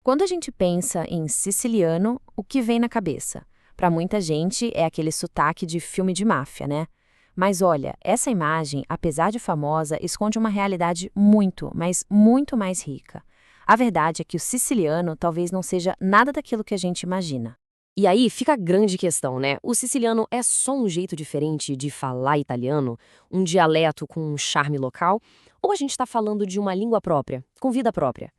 Quando a gente pensa em siciliano, o que vem na cabeça? Para muita gente é aquele sotaque de filme de máfia, né? Mas olha, essa imagem, apesar de famosa, esconde uma realidade muito, mas muito mais rica. A verdade é que o siciliano talvez não seja nada daquilo que a gente imagina. E aí fica a grande questão, né? O siciliano é só um jeito diferente de falar italiano, um dialeto com um charme local, ou a gente está falando de uma língua própria, com vida própria?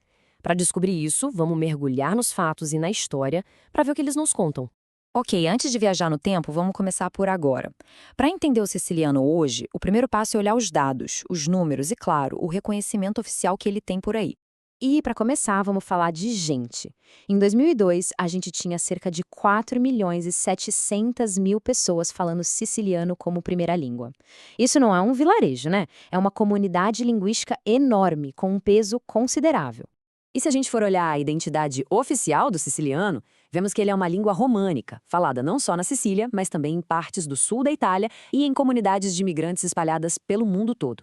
Para descobrir isso, vamos mergulhar nos fatos e na história para ver o que eles nos contam. Ok, antes de viajar no tempo, vamos começar por agora. Para entender o siciliano hoje, o primeiro passo é olhar os dados, os números e, claro, o reconhecimento oficial que ele tem por aí. E, para começar, vamos falar de gente. Em 2002, a gente tinha cerca de 4.700.000 pessoas falando siciliano como primeira língua. Isso não é um vilarejo, né? É uma comunidade linguística enorme, com um peso considerável. E se a gente for olhar a identidade oficial do siciliano, vemos que ele é uma língua românica, falada não só na Sicília, mas também em partes do sul da Itália e em comunidades de imigrantes espalhadas pelo mundo todo.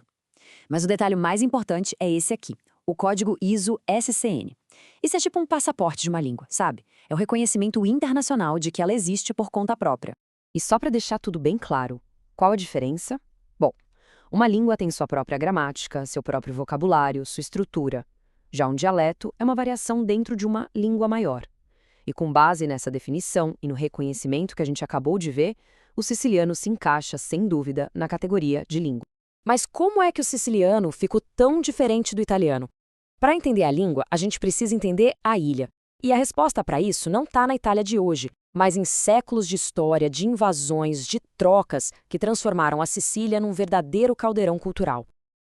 Mas o detalhe mais importante é esse aqui, o código ISO-SCN. Isso é tipo um passaporte de uma língua, sabe? É o reconhecimento internacional de que ela existe por conta própria. E só para deixar tudo bem claro, qual a diferença? Bom, uma língua tem sua própria gramática, seu próprio vocabulário, sua estrutura. Já um dialeto é uma variação dentro de uma língua maior. E com base nessa definição e no reconhecimento que a gente acabou de ver, o siciliano se encaixa, sem dúvida, na categoria de língua. Mas como é que o siciliano ficou tão diferente do italiano? Para entender a língua, a gente precisa entender a ilha. E a resposta para isso não está na Itália de hoje, mas em séculos de história, de invasões, de trocas que transformaram a Sicília num verdadeiro caldeirão cultural.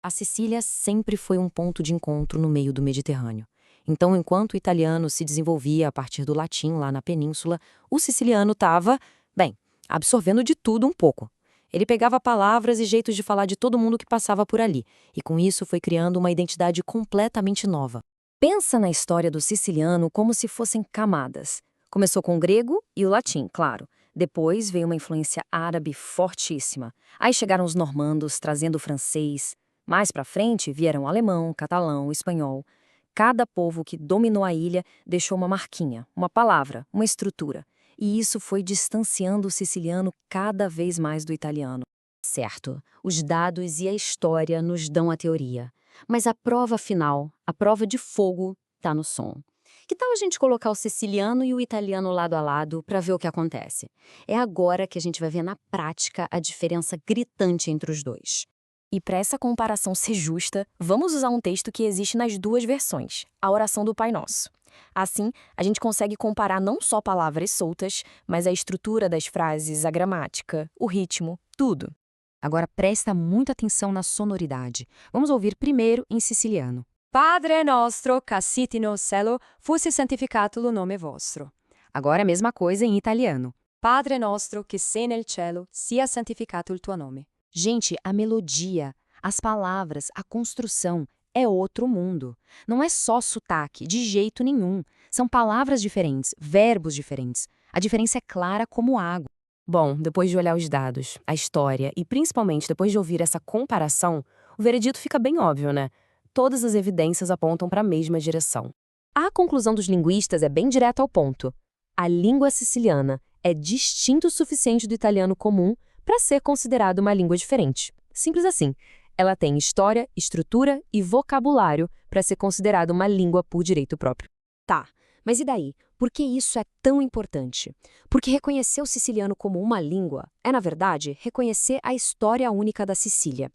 A Sicília sempre foi um ponto de encontro no meio do Mediterrâneo. Então, enquanto o italiano se desenvolvia a partir do latim lá na península, o siciliano estava, bem, absorvendo de tudo um pouco. Ele pegava palavras e jeitos de falar de todo mundo que passava por ali, e com isso foi criando uma identidade completamente nova. Pensa na história do siciliano como se fossem camadas. Começou com o grego e o latim, claro. Depois veio uma influência árabe fortíssima. Aí chegaram os normandos trazendo o francês. Mais para frente vieram o alemão, catalão, espanhol. Cada povo que dominou a ilha deixou uma marquinha, uma palavra, uma estrutura. E isso foi distanciando o siciliano cada vez mais do italiano. Certo, os dados e a história nos dão a teoria. Mas a prova final, a prova de fogo, está no som. Que tal a gente colocar o siciliano e o italiano lado a lado para ver o que acontece? É agora que a gente vai ver na prática a diferença gritante entre os dois. E para essa comparação ser justa, vamos usar um texto que existe nas duas versões, a oração do Pai Nosso. Assim, a gente consegue comparar não só palavras soltas, mas a estrutura das frases, a gramática, o ritmo, tudo. Agora presta muita atenção na sonoridade. Vamos ouvir primeiro em siciliano. Padre nostro, che sitti no cielo, fosse santificato lo nome vostro. Agora a mesma coisa em italiano. Padre nostro, che sei nel cielo, sia santificato il tuo nome. Gente, a melodia, as palavras, a construção é outro mundo. Não é só sotaque, de jeito nenhum. São palavras diferentes, verbos diferentes. A diferença é clara como água. Bom, depois de olhar os dados, a história e principalmente depois de ouvir essa comparação, o veredito fica bem óbvio, né? Todas as evidências apontam para a mesma direção. A conclusão dos linguistas é bem direta ao ponto. A língua siciliana é distinto o suficiente do italiano comum para ser considerada uma língua diferente. Simples assim. Ela tem história, estrutura e vocabulário para ser considerada uma língua por direito próprio. Tá, mas e daí? Por que isso é tão importante? Porque reconhecer o siciliano como uma língua é, na verdade, reconhecer a história única da Sicília.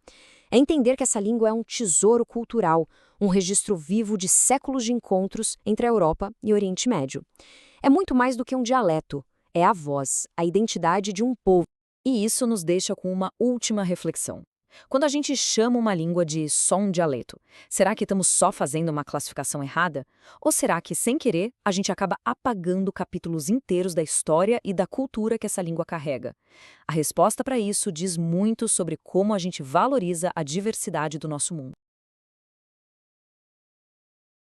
É entender que essa língua é um tesouro cultural, um registro vivo de séculos de encontros entre a Europa e o Oriente Médio. É muito mais do que um dialeto, é a voz, a identidade de um povo. E isso nos deixa com uma última reflexão. Quando a gente chama uma língua de só um dialeto, será que estamos só fazendo uma classificação errada? Ou será que, sem querer, a gente acaba apagando capítulos inteiros da história e da cultura que essa língua carrega? A resposta para isso diz muito sobre como a gente valoriza a diversidade do nosso mundo.